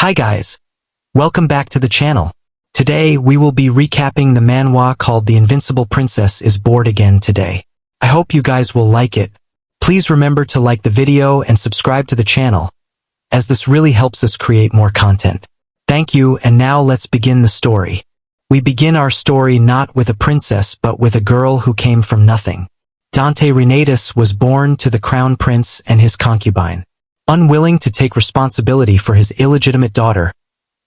Hi guys, welcome back to the channel. Today we will be recapping the manhwa called The Invincible Princess is Bored Again Today. I hope you guys will like it. Please remember to like the video and subscribe to the channel, as this really helps us create more content. Thank you, and now let's begin the story. We begin our story not with a princess but with a girl who came from nothing. Dante Renatus was born to the crown prince and his concubine. Unwilling to take responsibility for his illegitimate daughter,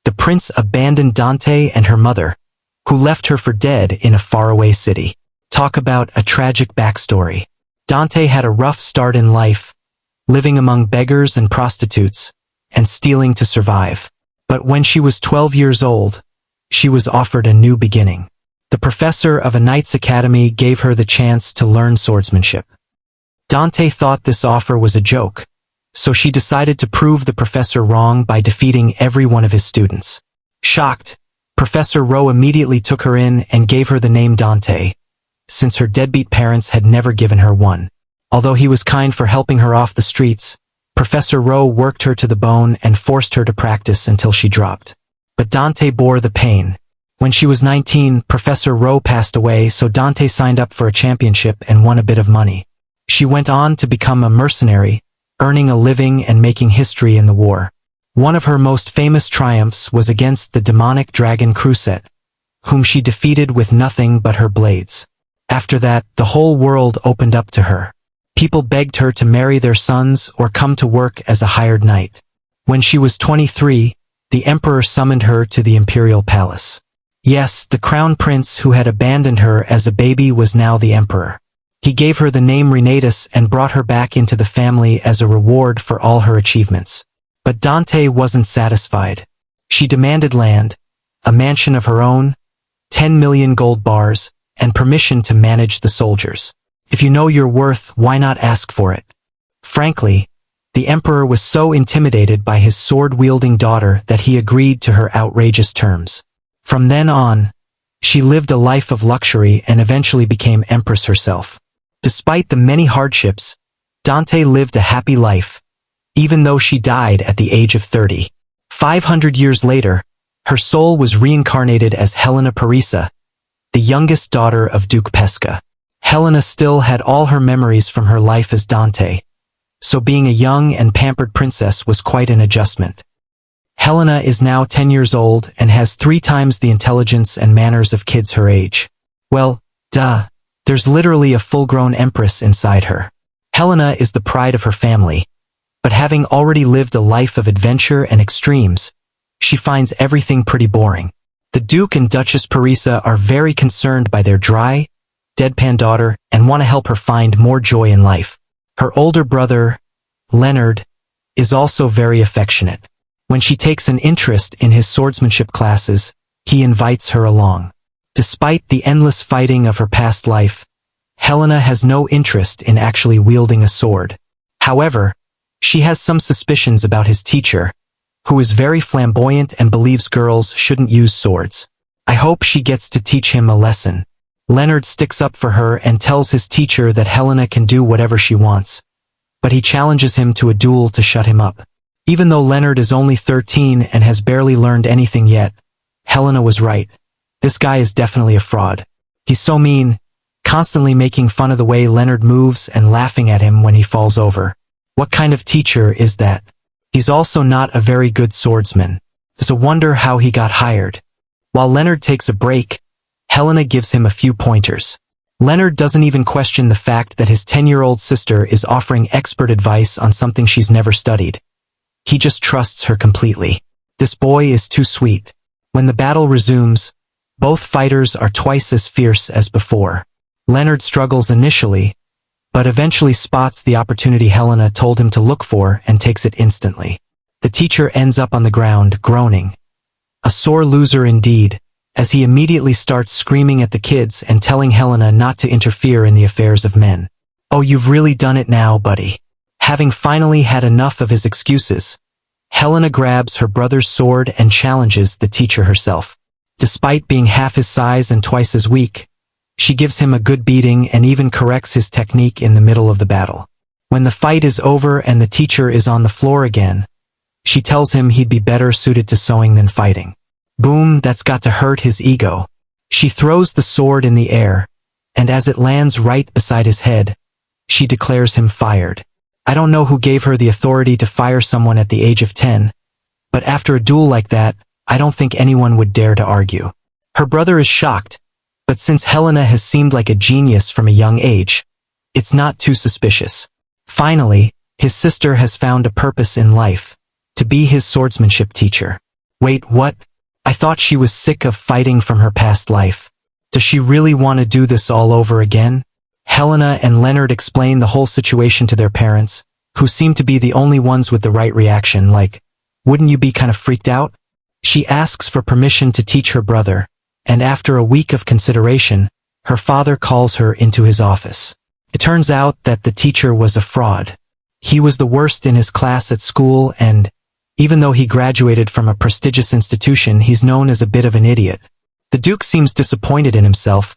the prince abandoned Dante and her mother, who left her for dead in a faraway city. Talk about a tragic backstory. Dante had a rough start in life, living among beggars and prostitutes, and stealing to survive. But when she was 12 years old, she was offered a new beginning. The professor of a knight's academy gave her the chance to learn swordsmanship. Dante thought this offer was a joke, so she decided to prove the professor wrong by defeating every one of his students. Shocked, Professor Rowe immediately took her in and gave her the name Dante, since her deadbeat parents had never given her one. Although he was kind for helping her off the streets, Professor Rowe worked her to the bone and forced her to practice until she dropped. But Dante bore the pain. When she was 19, Professor Rowe passed away, so Dante signed up for a championship and won a bit of money. She went on to become a mercenary, earning a living and making history in the war. One of her most famous triumphs was against the demonic dragon Creuset, whom she defeated with nothing but her blades. After that, the whole world opened up to her. People begged her to marry their sons or come to work as a hired knight. When she was 23, the emperor summoned her to the imperial palace. Yes, the crown prince who had abandoned her as a baby was now the emperor. He gave her the name Renatus and brought her back into the family as a reward for all her achievements. But Dante wasn't satisfied. She demanded land, a mansion of her own, 10 million gold bars, and permission to manage the soldiers. If you know your worth, why not ask for it? Frankly, the emperor was so intimidated by his sword-wielding daughter that he agreed to her outrageous terms. From then on, she lived a life of luxury and eventually became empress herself. Despite the many hardships, Dante lived a happy life, even though she died at the age of 30. 500 years later, her soul was reincarnated as Helena Parisa, the youngest daughter of Duke Peresca. Helena still had all her memories from her life as Dante, so being a young and pampered princess was quite an adjustment. Helena is now 10 years old and has 3 times the intelligence and manners of kids her age. Well, duh. There's literally a full-grown empress inside her. Helena is the pride of her family, but having already lived a life of adventure and extremes, she finds everything pretty boring. The Duke and Duchess Peresca are very concerned by their dry, deadpan daughter and want to help her find more joy in life. Her older brother, Leonard, is also very affectionate. When she takes an interest in his swordsmanship classes, he invites her along. Despite the endless fighting of her past life, Helena has no interest in actually wielding a sword. However, she has some suspicions about his teacher, who is very flamboyant and believes girls shouldn't use swords. I hope she gets to teach him a lesson. Leonard sticks up for her and tells his teacher that Helena can do whatever she wants, but he challenges him to a duel to shut him up. Even though Leonard is only 13 and has barely learned anything yet, Helena was right. This guy is definitely a fraud. He's so mean, constantly making fun of the way Leonard moves and laughing at him when he falls over. What kind of teacher is that? He's also not a very good swordsman. It's a wonder how he got hired. While Leonard takes a break, Helena gives him a few pointers. Leonard doesn't even question the fact that his 10-year-old sister is offering expert advice on something she's never studied. He just trusts her completely. This boy is too sweet. When the battle resumes, both fighters are twice as fierce as before. Leonard struggles initially, but eventually spots the opportunity Helena told him to look for and takes it instantly. The teacher ends up on the ground, groaning. A sore loser indeed, as he immediately starts screaming at the kids and telling Helena not to interfere in the affairs of men. Oh, you've really done it now, buddy. Having finally had enough of his excuses, Helena grabs her brother's sword and challenges the teacher herself. Despite being half his size and twice as weak, she gives him a good beating and even corrects his technique in the middle of the battle. When the fight is over and the teacher is on the floor again, She tells him he'd be better suited to sewing than fighting. Boom, that's got to hurt his ego. She throws the sword in the air, and as it lands right beside his head, she declares him fired. I don't know who gave her the authority to fire someone at the age of 10, but after a duel like that, I don't think anyone would dare to argue. Her brother is shocked, but since Helena has seemed like a genius from a young age, it's not too suspicious. Finally, his sister has found a purpose in life, to be his swordsmanship teacher. Wait, what? I thought she was sick of fighting from her past life. Does she really want to do this all over again? Helena and Leonard explain the whole situation to their parents, who seem to be the only ones with the right reaction, like, wouldn't you be kind of freaked out? She asks for permission to teach her brother, and after a week of consideration, her father calls her into his office. It turns out that the teacher was a fraud. He was the worst in his class at school, and even though he graduated from a prestigious institution, he's known as a bit of an idiot. The Duke seems disappointed in himself,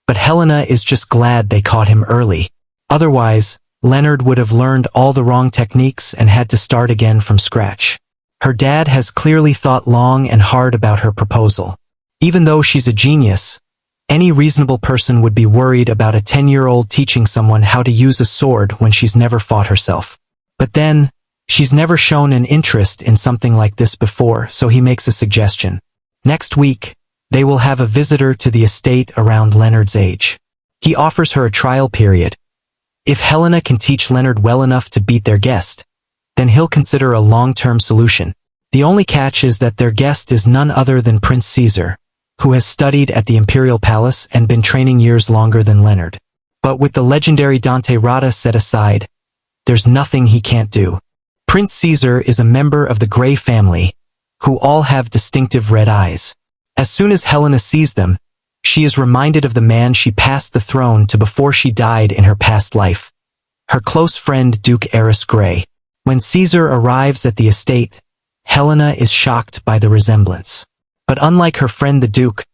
but Helena is just glad they caught him early. Otherwise, Leonard would have learned all the wrong techniques and had to start again from scratch. Her dad has clearly thought long and hard about her proposal. Even though she's a genius, any reasonable person would be worried about a 10-year-old teaching someone how to use a sword when she's never fought herself. But then, she's never shown an interest in something like this before, so he makes a suggestion. Next week, they will have a visitor to the estate around Leonard's age. He offers her a trial period. If Helena can teach Leonard well enough to beat their guest, then he'll consider a long-term solution. The only catch is that their guest is none other than Prince Caesar, who has studied at the Imperial Palace and been training years longer than Leonard. But with the legendary Dante Renatus set aside, there's nothing he can't do. Prince Caesar is a member of the Grey family, who all have distinctive red eyes. As soon as Helena sees them, she is reminded of the man she passed the throne to before she died in her past life, her close friend Duke Eris Grey. When Caesar arrives at the estate, Helena is shocked by the resemblance. But unlike her friend the Duke,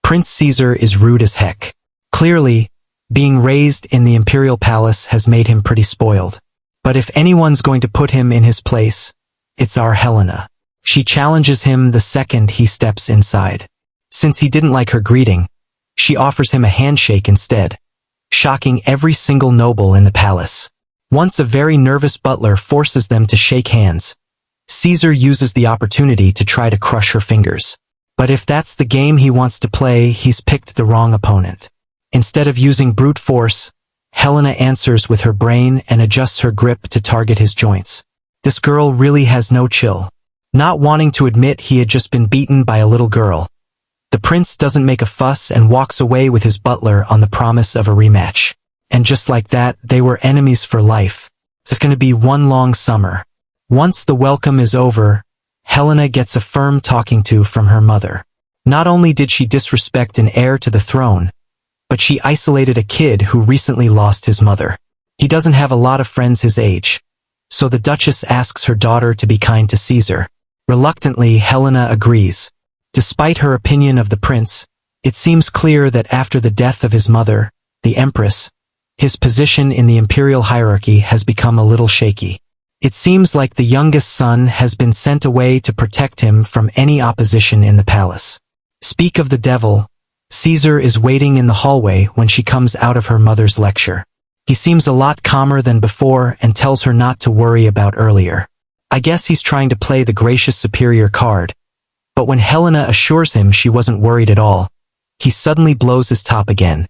Prince Caesar is rude as heck. Clearly, being raised in the Imperial Palace has made him pretty spoiled. But if anyone's going to put him in his place, it's our Helena. She challenges him the second he steps inside. Since he didn't like her greeting, she offers him a handshake instead, shocking every single noble in the palace. Once a very nervous butler forces them to shake hands, Caesar uses the opportunity to try to crush her fingers. But if that's the game he wants to play, he's picked the wrong opponent. Instead of using brute force, Helena answers with her brain and adjusts her grip to target his joints. This girl really has no chill. Not wanting to admit he had just been beaten by a little girl, the prince doesn't make a fuss and walks away with his butler on the promise of a rematch. And just like that, they were enemies for life. It's going to be one long summer. Once the welcome is over, Helena gets a firm talking to from her mother. Not only did she disrespect an heir to the throne, but she isolated a kid who recently lost his mother. He doesn't have a lot of friends his age, so the Duchess asks her daughter to be kind to Caesar. Reluctantly, Helena agrees. Despite her opinion of the prince, it seems clear that after the death of his mother, the Empress, his position in the imperial hierarchy has become a little shaky. It seems like the youngest son has been sent away to protect him from any opposition in the palace. Speak of the devil, Caesar is waiting in the hallway when she comes out of her mother's lecture. He seems a lot calmer than before and tells her not to worry about earlier. I guess he's trying to play the gracious superior card. But when Helena assures him she wasn't worried at all, he suddenly blows his top again.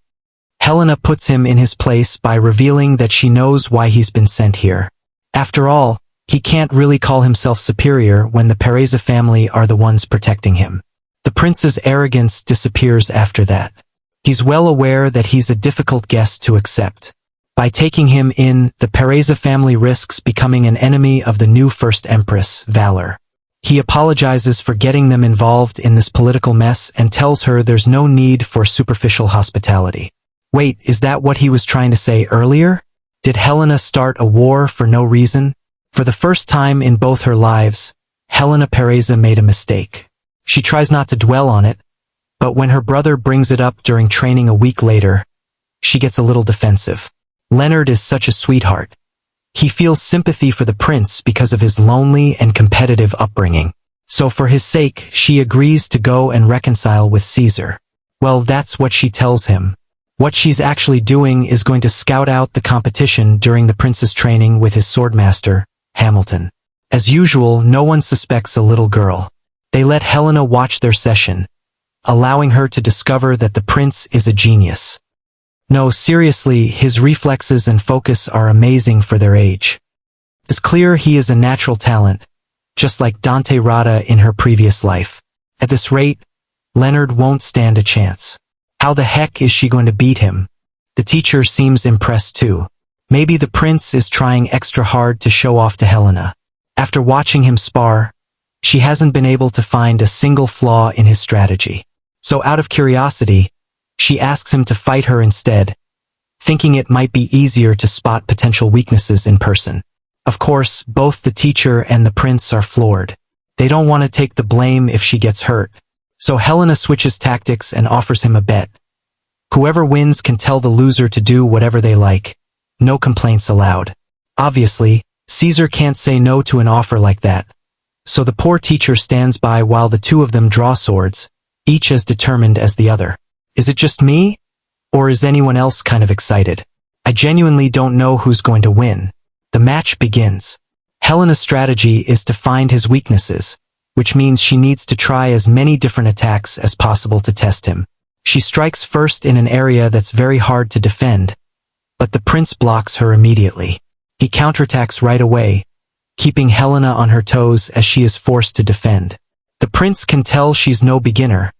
Helena puts him in his place by revealing that she knows why he's been sent here. After all, he can't really call himself superior when the Peresca family are the ones protecting him. The prince's arrogance disappears after that. He's well aware that he's a difficult guest to accept. By taking him in, the Peresca family risks becoming an enemy of the new First Empress, Valor. He apologizes for getting them involved in this political mess and tells her there's no need for superficial hospitality. Wait, is that what he was trying to say earlier? Did Helena start a war for no reason? For the first time in both her lives, Helena Peresca made a mistake. She tries not to dwell on it, but when her brother brings it up during training a week later, she gets a little defensive. Leonard is such a sweetheart. He feels sympathy for the prince because of his lonely and competitive upbringing. So for his sake, she agrees to go and reconcile with Caesar. Well, that's what she tells him. What she's actually doing is going to scout out the competition during the prince's training with his swordmaster, Hamilton. As usual, no one suspects a little girl. They let Helena watch their session, allowing her to discover that the prince is a genius. No, seriously, his reflexes and focus are amazing for their age. It's clear he is a natural talent, just like Dante Renatus in her previous life. At this rate, Leonard won't stand a chance. How the heck is she going to beat him? The teacher seems impressed too. Maybe the prince is trying extra hard to show off to Helena. After watching him spar, she hasn't been able to find a single flaw in his strategy. So out of curiosity, she asks him to fight her instead, thinking it might be easier to spot potential weaknesses in person. Of course, both the teacher and the prince are floored. They don't want to take the blame if she gets hurt. So Helena switches tactics and offers him a bet. Whoever wins can tell the loser to do whatever they like. No complaints allowed. Obviously, Caesar can't say no to an offer like that. So the poor teacher stands by while the two of them draw swords, each as determined as the other. Is it just me? Or is anyone else kind of excited? I genuinely don't know who's going to win. The match begins. Helena's strategy is to find his weaknesses, which means she needs to try as many different attacks as possible to test him. She strikes first in an area that's very hard to defend, but the prince blocks her immediately. He counterattacks right away, keeping Helena on her toes as she is forced to defend. The prince can tell she's no beginner,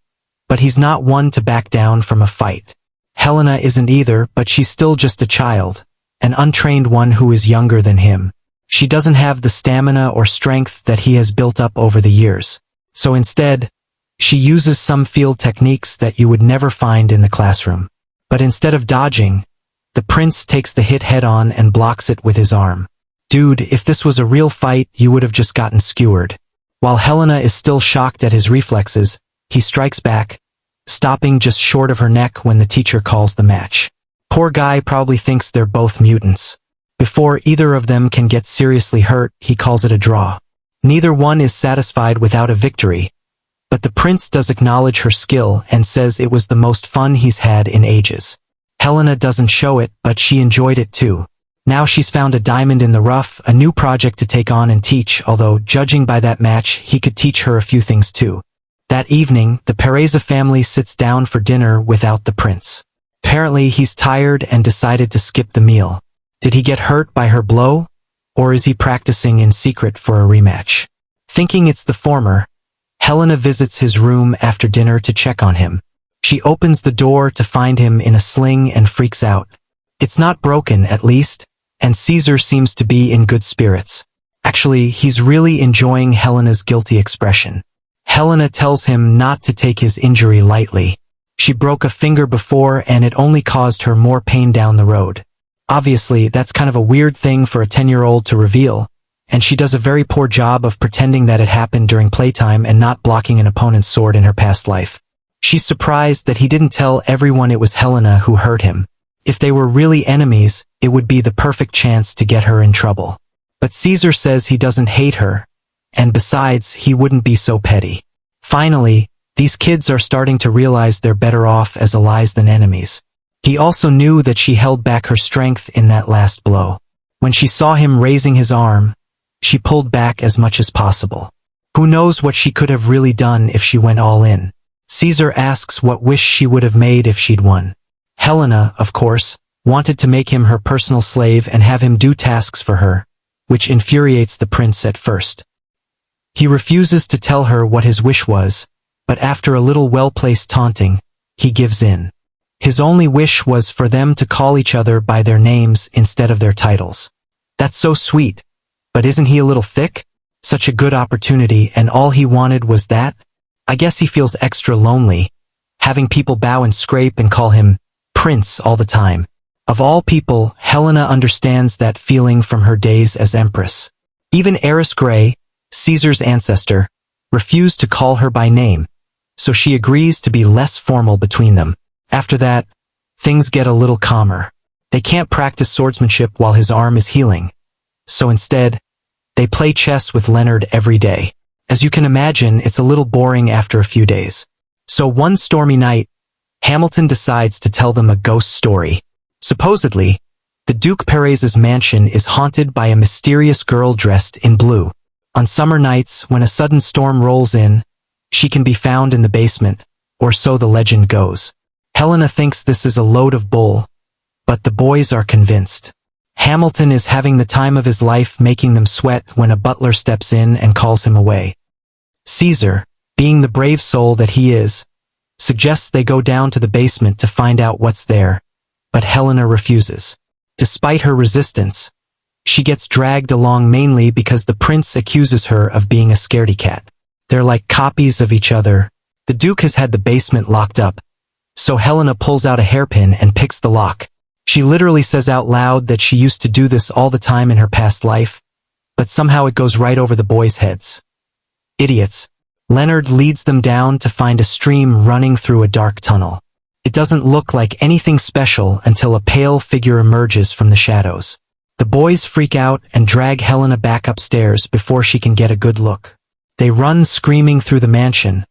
but he's not one to back down from a fight. Helena isn't either, but she's still just a child, an untrained one who is younger than him. She doesn't have the stamina or strength that he has built up over the years. So instead, she uses some field techniques that you would never find in the classroom. But instead of dodging, the prince takes the hit head-on and blocks it with his arm. Dude, if this was a real fight, you would have just gotten skewered. While Helena is still shocked at his reflexes, he strikes back, stopping just short of her neck when the teacher calls the match. Poor guy probably thinks they're both mutants. Before either of them can get seriously hurt, he calls it a draw. Neither one is satisfied without a victory, but the prince does acknowledge her skill and says it was the most fun he's had in ages. Helena doesn't show it, but she enjoyed it too. Now she's found a diamond in the rough, a new project to take on and teach, although judging by that match, he could teach her a few things too. That evening, the Peresca family sits down for dinner without the prince. Apparently, he's tired and decided to skip the meal. Did he get hurt by her blow? Or is he practicing in secret for a rematch? Thinking it's the former, Helena visits his room after dinner to check on him. She opens the door to find him in a sling and freaks out. It's not broken, at least, and Caesar seems to be in good spirits. Actually, he's really enjoying Helena's guilty expression. Helena tells him not to take his injury lightly. She broke a finger before and it only caused her more pain down the road. Obviously, that's kind of a weird thing for a 10-year-old to reveal, and she does a very poor job of pretending that it happened during playtime and not blocking an opponent's sword in her past life. She's surprised that he didn't tell everyone it was Helena who hurt him. If they were really enemies, it would be the perfect chance to get her in trouble. But Caesar says he doesn't hate her, and besides, he wouldn't be so petty. Finally, these kids are starting to realize they're better off as allies than enemies. He also knew that she held back her strength in that last blow. When she saw him raising his arm, she pulled back as much as possible. Who knows what she could have really done if she went all in. Caesar asks what wish she would have made if she'd won. Helena, of course, wanted to make him her personal slave and have him do tasks for her, which infuriates the prince at first. He refuses to tell her what his wish was, but after a little well-placed taunting, he gives in. His only wish was for them to call each other by their names instead of their titles. That's so sweet, but isn't he a little thick? Such a good opportunity, and all he wanted was that? I guess he feels extra lonely, having people bow and scrape and call him Prince all the time. Of all people, Helena understands that feeling from her days as Empress. Even Eris Grey, Caesar's ancestor, refused to call her by name, so she agrees to be less formal between them. After that, things get a little calmer. They can't practice swordsmanship while his arm is healing, So instead, they play chess with Leonard every day. As you can imagine, it's a little boring after a few days. So one stormy night, Hamilton decides to tell them a ghost story. Supposedly, the Duke Peresca's mansion is haunted by a mysterious girl dressed in blue. On summer nights, when a sudden storm rolls in, she can be found in the basement, or so the legend goes. Helena thinks this is a load of bull, but the boys are convinced. Hamilton is having the time of his life, making them sweat when a butler steps in and calls him away. Caesar, being the brave soul that he is, suggests they go down to the basement to find out what's there, but Helena refuses. Despite her resistance, she gets dragged along mainly because the prince accuses her of being a scaredy cat. They're like copies of each other. The Duke has had the basement locked up, so Helena pulls out a hairpin and picks the lock. She literally says out loud that she used to do this all the time in her past life, but somehow it goes right over the boys' heads. Idiots. Leonard leads them down to find a stream running through a dark tunnel. It doesn't look like anything special until a pale figure emerges from the shadows. The boys freak out and drag Helena back upstairs before she can get a good look. They run screaming through the mansion,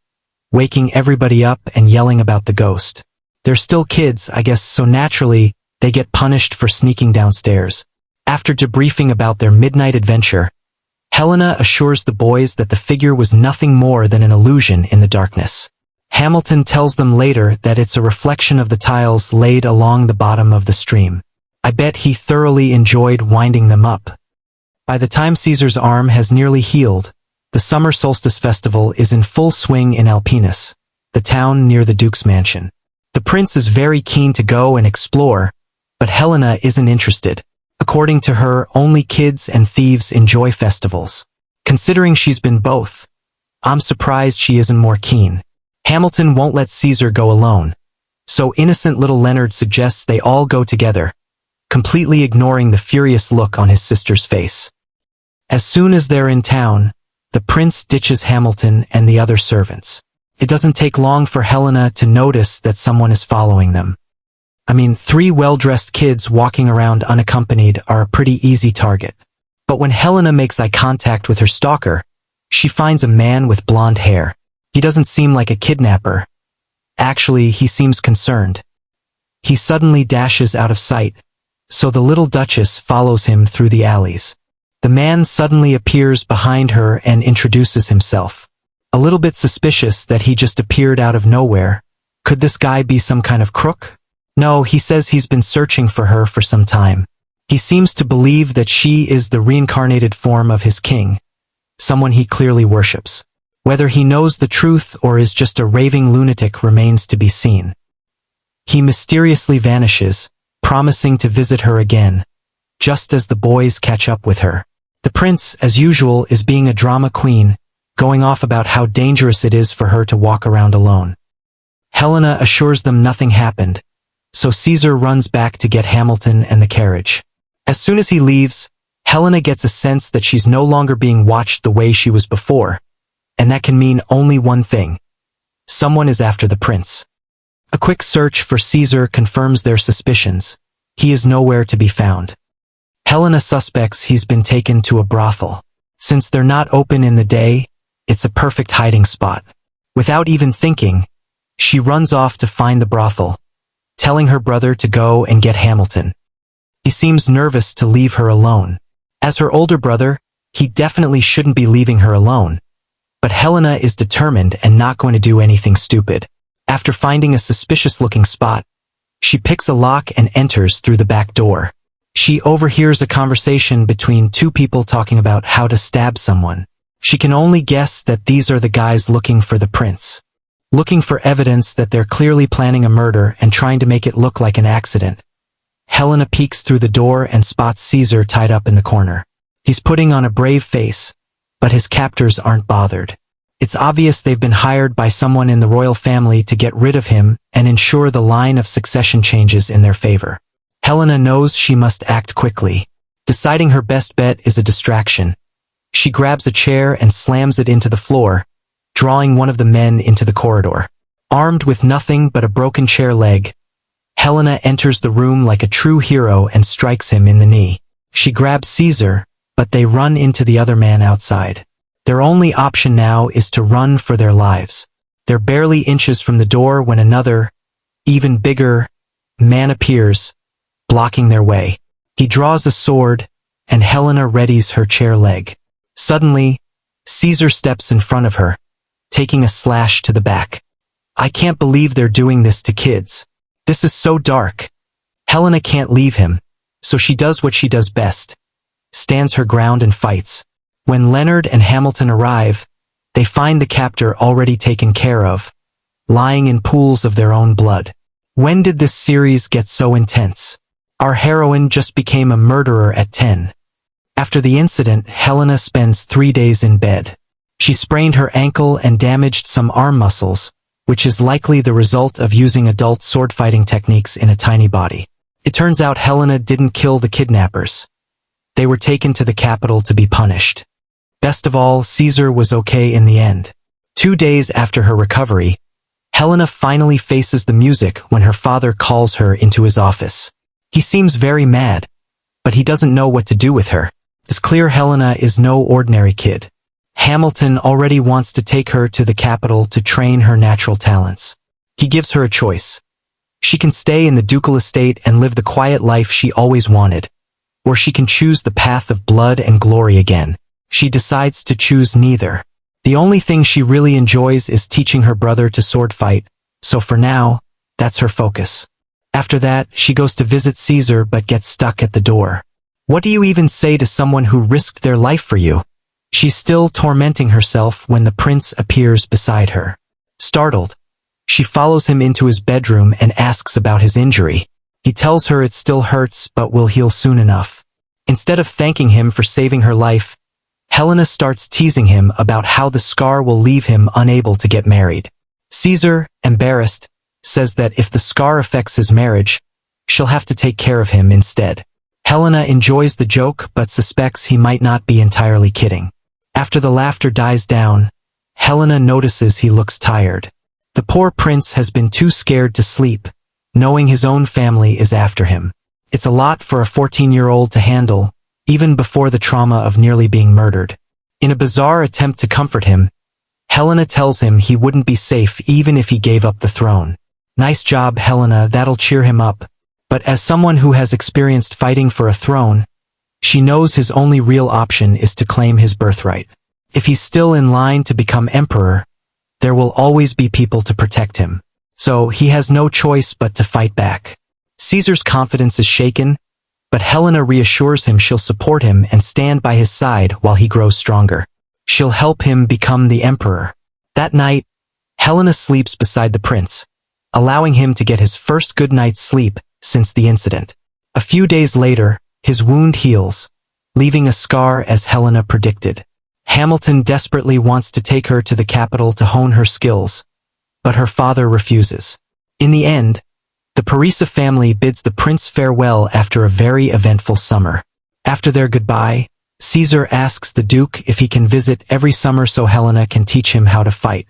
waking everybody up and yelling about the ghost. They're still kids, I guess, so naturally, they get punished for sneaking downstairs. After debriefing about their midnight adventure, Helena assures the boys that the figure was nothing more than an illusion in the darkness. Hamilton tells them later that it's a reflection of the tiles laid along the bottom of the stream. I bet he thoroughly enjoyed winding them up. By the time Caesar's arm has nearly healed, the summer solstice festival is in full swing in Alpinus, the town near the Duke's mansion. The prince is very keen to go and explore, but Helena isn't interested. According to her, only kids and thieves enjoy festivals. Considering she's been both, I'm surprised she isn't more keen. Hamilton won't let Caesar go alone, so innocent little Leonard suggests they all go together, completely ignoring the furious look on his sister's face. As soon as they're in town, the prince ditches Hamilton and the other servants. It doesn't take long for Helena to notice that someone is following them. I mean, 3 well-dressed kids walking around unaccompanied are a pretty easy target. But when Helena makes eye contact with her stalker, she finds a man with blonde hair. He doesn't seem like a kidnapper. Actually, he seems concerned. He suddenly dashes out of sight, so the little duchess follows him through the alleys. The man suddenly appears behind her and introduces himself. A little bit suspicious that he just appeared out of nowhere. Could this guy be some kind of crook? No, he says he's been searching for her for some time. He seems to believe that she is the reincarnated form of his king, someone he clearly worships. Whether he knows the truth or is just a raving lunatic remains to be seen. He mysteriously vanishes, promising to visit her again, just as the boys catch up with her. The prince, as usual, is being a drama queen, going off about how dangerous it is for her to walk around alone. Helena assures them nothing happened, so Caesar runs back to get Hamilton and the carriage. As soon as he leaves, Helena gets a sense that she's no longer being watched the way she was before, and that can mean only one thing. Someone is after the prince. A quick search for Caesar confirms their suspicions. He is nowhere to be found. Helena suspects he's been taken to a brothel. Since they're not open in the day, it's a perfect hiding spot. Without even thinking, she runs off to find the brothel, telling her brother to go and get Hamilton. He seems nervous to leave her alone. As her older brother, he definitely shouldn't be leaving her alone. But Helena is determined and not going to do anything stupid. After finding a suspicious-looking spot, she picks a lock and enters through the back door. She overhears a conversation between 2 people talking about how to stab someone. She can only guess that these are the guys looking for the prince. Looking for evidence that they're clearly planning a murder and trying to make it look like an accident. Helena peeks through the door and spots Caesar tied up in the corner. He's putting on a brave face, but his captors aren't bothered. It's obvious they've been hired by someone in the royal family to get rid of him and ensure the line of succession changes in their favor. Helena knows she must act quickly. Deciding her best bet is a distraction. She grabs a chair and slams it into the floor, drawing one of the men into the corridor. Armed with nothing but a broken chair leg, Helena enters the room like a true hero and strikes him in the knee. She grabs Caesar, but they run into the other man outside. Their only option now is to run for their lives. They're barely inches from the door when another, even bigger, man appears, blocking their way. He draws a sword, and Helena readies her chair leg. Suddenly, Caesar steps in front of her, taking a slash to the back. I can't believe they're doing this to kids. This is so dark. Helena can't leave him, so she does what she does best. Stands her ground and fights. When Leonard and Hamilton arrive, they find the captor already taken care of, lying in pools of their own blood. When did this series get so intense? Our heroine just became a murderer at 10. After the incident, Helena spends 3 days in bed. She sprained her ankle and damaged some arm muscles, which is likely the result of using adult sword-fighting techniques in a tiny body. It turns out Helena didn't kill the kidnappers. They were taken to the capital to be punished. Best of all, Caesar was okay in the end. 2 days after her recovery, Helena finally faces the music when her father calls her into his office. He seems very mad, but he doesn't know what to do with her. It's clear Helena is no ordinary kid. Hamilton already wants to take her to the capital to train her natural talents. He gives her a choice. She can stay in the ducal estate and live the quiet life she always wanted, or she can choose the path of blood and glory again. She decides to choose neither. The only thing she really enjoys is teaching her brother to sword fight, so for now, that's her focus. After that, she goes to visit Caesar but gets stuck at the door. What do you even say to someone who risked their life for you? She's still tormenting herself when the prince appears beside her. Startled, she follows him into his bedroom and asks about his injury. He tells her it still hurts but will heal soon enough. Instead of thanking him for saving her life, Helena starts teasing him about how the scar will leave him unable to get married. Caesar, embarrassed, says that if the scar affects his marriage, she'll have to take care of him instead. Helena enjoys the joke but suspects he might not be entirely kidding. After the laughter dies down, Helena notices he looks tired. The poor prince has been too scared to sleep, knowing his own family is after him. It's a lot for a 14-year-old to handle, even before the trauma of nearly being murdered. In a bizarre attempt to comfort him, Helena tells him he wouldn't be safe even if he gave up the throne. Nice job, Helena, that'll cheer him up. But as someone who has experienced fighting for a throne, she knows his only real option is to claim his birthright. If he's still in line to become emperor, there will always be people to protect him. So he has no choice but to fight back. Caesar's confidence is shaken, but Helena reassures him she'll support him and stand by his side while he grows stronger. She'll help him become the emperor. That night, Helena sleeps beside the prince, allowing him to get his first good night's sleep since the incident. A few days later, his wound heals, leaving a scar as Helena predicted. Hamilton desperately wants to take her to the capital to hone her skills, but her father refuses. In the end, the Peresca family bids the prince farewell after a very eventful summer. After their goodbye, Caesar asks the duke if he can visit every summer so Helena can teach him how to fight.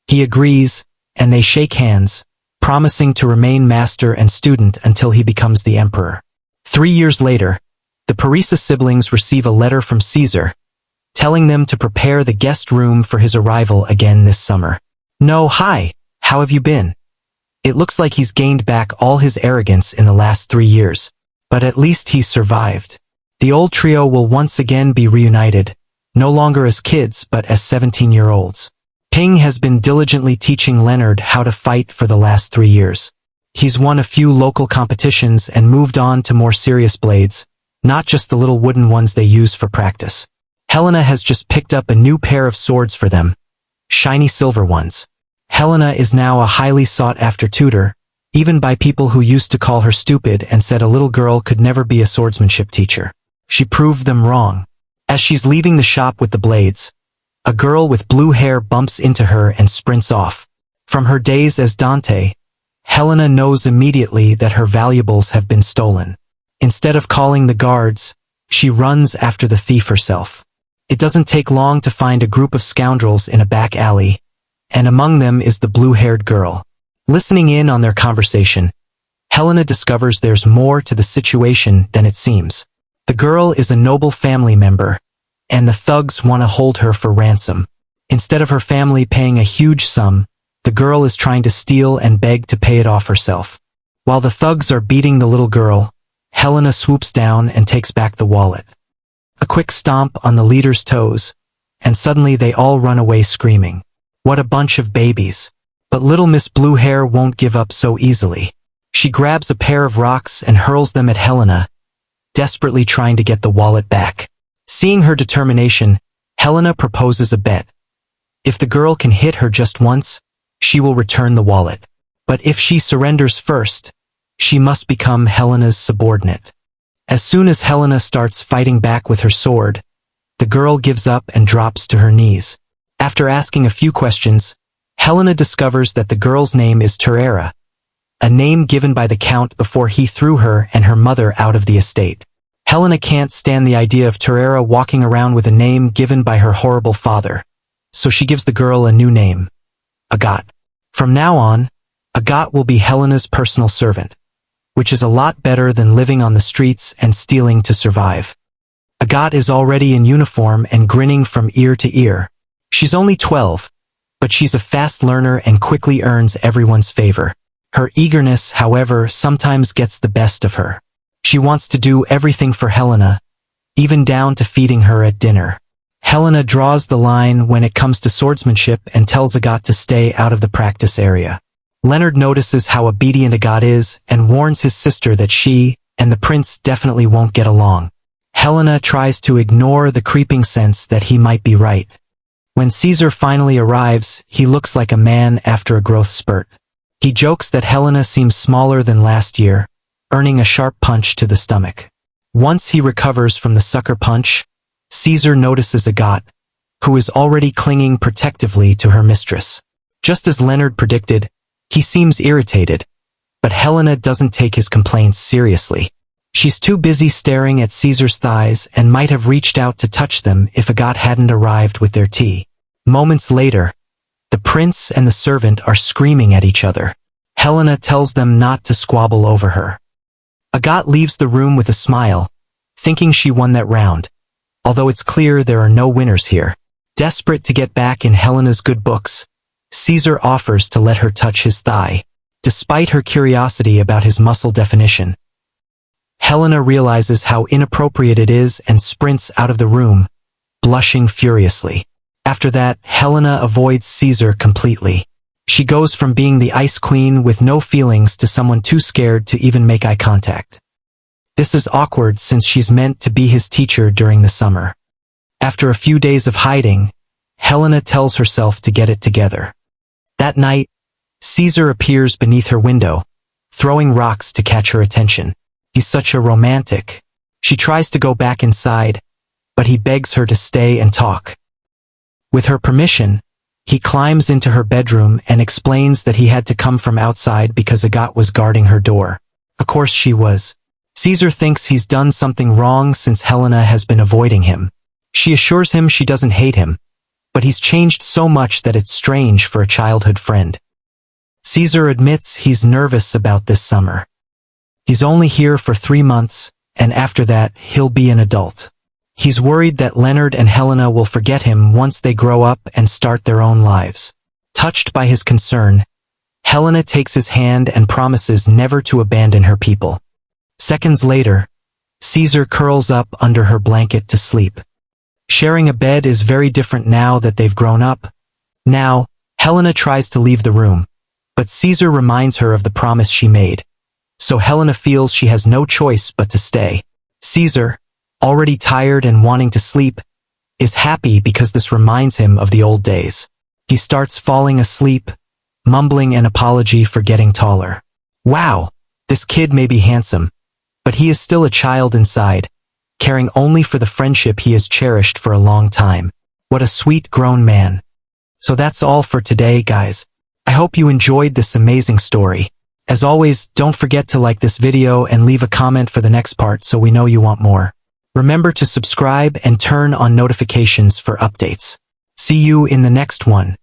He agrees, and they shake hands, promising to remain master and student until he becomes the emperor. 3 years later, the Peresca siblings receive a letter from Caesar, telling them to prepare the guest room for his arrival again this summer. No, hi, how have you been? It looks like he's gained back all his arrogance in the last 3 years, but at least he's survived. The old trio will once again be reunited, no longer as kids but as 17-year-olds. Ping has been diligently teaching Leonard how to fight for the last 3 years. He's won a few local competitions and moved on to more serious blades, not just the little wooden ones they use for practice. Helena has just picked up a new pair of swords for them, shiny silver ones. Helena is now a highly sought-after tutor, even by people who used to call her stupid and said a little girl could never be a swordsmanship teacher. She proved them wrong. As she's leaving the shop with the blades, a girl with blue hair bumps into her and sprints off. From her days as Dante, Helena knows immediately that her valuables have been stolen. Instead of calling the guards, she runs after the thief herself. It doesn't take long to find a group of scoundrels in a back alley, and among them is the blue-haired girl. Listening in on their conversation, Helena discovers there's more to the situation than it seems. The girl is a noble family member, and the thugs want to hold her for ransom. Instead of her family paying a huge sum, the girl is trying to steal and beg to pay it off herself. While the thugs are beating the little girl, Helena swoops down and takes back the wallet. A quick stomp on the leader's toes, and suddenly they all run away screaming. What a bunch of babies. But little Miss Blue Hair won't give up so easily. She grabs a pair of rocks and hurls them at Helena, desperately trying to get the wallet back. Seeing her determination, Helena proposes a bet. If the girl can hit her just once, she will return the wallet. But if she surrenders first, she must become Helena's subordinate. As soon as Helena starts fighting back with her sword, the girl gives up and drops to her knees. After asking a few questions, Helena discovers that the girl's name is Terera, a name given by the count before he threw her and her mother out of the estate. Helena can't stand the idea of Terera walking around with a name given by her horrible father, so she gives the girl a new name, Agat. From now on, Agat will be Helena's personal servant, which is a lot better than living on the streets and stealing to survive. Agat is already in uniform and grinning from ear to ear. She's only 12, but she's a fast learner and quickly earns everyone's favor. Her eagerness, however, sometimes gets the best of her. She wants to do everything for Helena, even down to feeding her at dinner. Helena draws the line when it comes to swordsmanship and tells Agat to stay out of the practice area. Leonard notices how obedient Agat is and warns his sister that she and the prince definitely won't get along. Helena tries to ignore the creeping sense that he might be right. When Caesar finally arrives, he looks like a man after a growth spurt. He jokes that Helena seems smaller than last year, earning a sharp punch to the stomach. Once he recovers from the sucker punch, Caesar notices Agat, who is already clinging protectively to her mistress. Just as Leonard predicted, he seems irritated, but Helena doesn't take his complaints seriously. She's too busy staring at Caesar's thighs and might have reached out to touch them if Agat hadn't arrived with their tea. Moments later, the prince and the servant are screaming at each other. Helena tells them not to squabble over her. Agat leaves the room with a smile, thinking she won that round, although it's clear there are no winners here. Desperate to get back in Helena's good books, Caesar offers to let her touch his thigh. Despite her curiosity about his muscle definition, Helena realizes how inappropriate it is and sprints out of the room, blushing furiously. After that, Helena avoids Caesar completely. She goes from being the ice queen with no feelings to someone too scared to even make eye contact. This is awkward since she's meant to be his teacher during the summer. After a few days of hiding, Helena tells herself to get it together. That night, Caesar appears beneath her window, throwing rocks to catch her attention. He's such a romantic. She tries to go back inside, but he begs her to stay and talk. With her permission, he climbs into her bedroom and explains that he had to come from outside because Agat was guarding her door. Of course she was. Caesar thinks he's done something wrong since Helena has been avoiding him. She assures him she doesn't hate him, but he's changed so much that it's strange for a childhood friend. Caesar admits he's nervous about this summer. He's only here for 3 months, and after that, he'll be an adult. He's worried that Leonard and Helena will forget him once they grow up and start their own lives. Touched by his concern, Helena takes his hand and promises never to abandon her people. Seconds later, Caesar curls up under her blanket to sleep. Sharing a bed is very different now that they've grown up. Now, Helena tries to leave the room, but Caesar reminds her of the promise she made. So Helena feels she has no choice but to stay. Caesar, already tired and wanting to sleep, is happy because this reminds him of the old days. He starts falling asleep, mumbling an apology for getting taller. Wow, this kid may be handsome, but he is still a child inside, caring only for the friendship he has cherished for a long time. What a sweet grown man. So that's all for today, guys. I hope you enjoyed this amazing story. As always, don't forget to like this video and leave a comment for the next part so we know you want more. Remember to subscribe and turn on notifications for updates. See you in the next one.